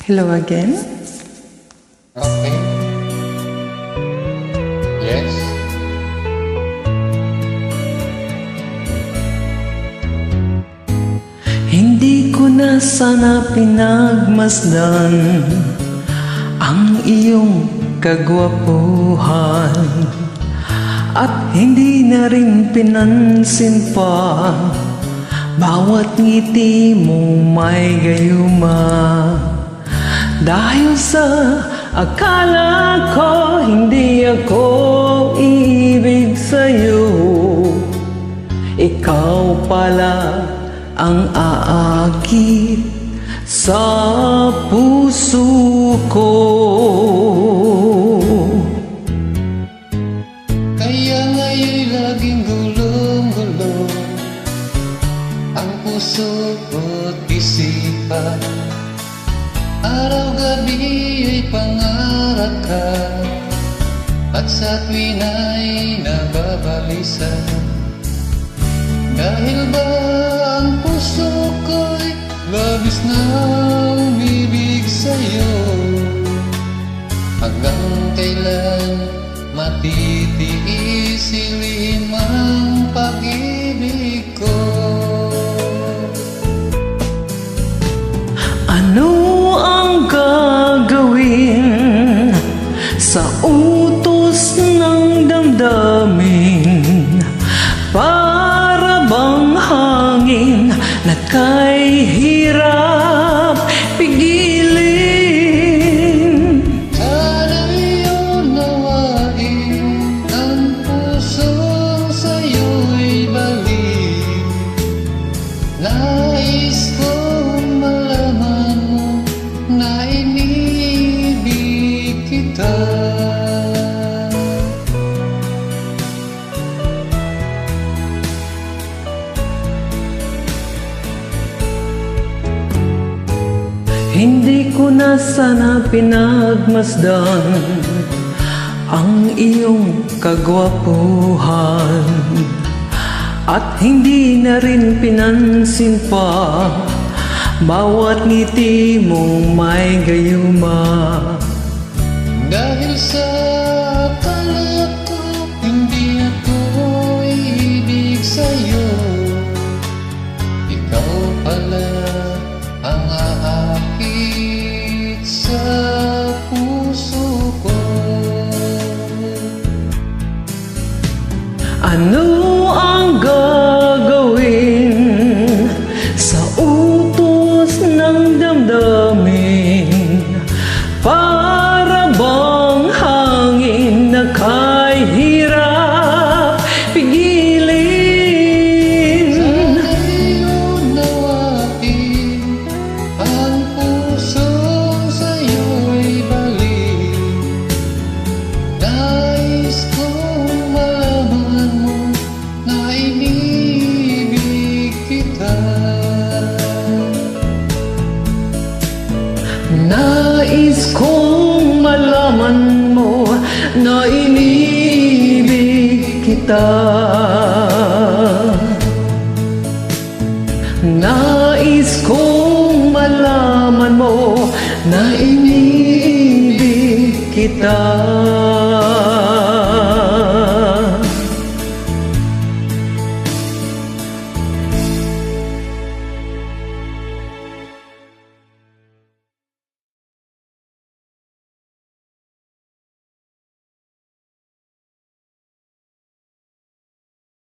Hello again? Okay. Yes. Hindi ko na sana pinagmasdan ang iyong kagwapuhan, at hindi na rin pinansin pa bawat ngiti mong may gayuma. Dahil sa akala ko hindi ako ibig sa'yo, ikaw pala ang aakit sa puso ko. Kaya nga'y laging gulong-gulo ang puso ko't isipan. Araw-gabi ay pangarap ka, at sa tuwin ay nababalisa. Dahil ba ang puso ko'y labis na umibig sa'yo? Hanggang kailan matitiis ilim ang pag-ibig ko? Ano ang gagawin sa utos ng damdamin? Para bang hangin na kay hirap pigilin? Sana iyong nawain ang pusong sa'yo'y balik. Nais kong malaman mo na inibig kita. Hindi ko na sana pinagmasdan ang iyong kagwapuhan, at hindi na rin pinansin pa bawat ngiti mong may gayuma. Dahil sa akala ko hindi ako ibig sa'yo, ikaw pala ang aakit sa puso ko. Ano ang gagawin sa utos ng damdamin? Para bang hangin na kay hirap pigilin? Sana iyong nawain ang pusong sa'yo'y balik. Nais kong malaman mo na inibig kita. Nais kong malaman mo na inibig kita. Nais kong malaman mo na inibig kita.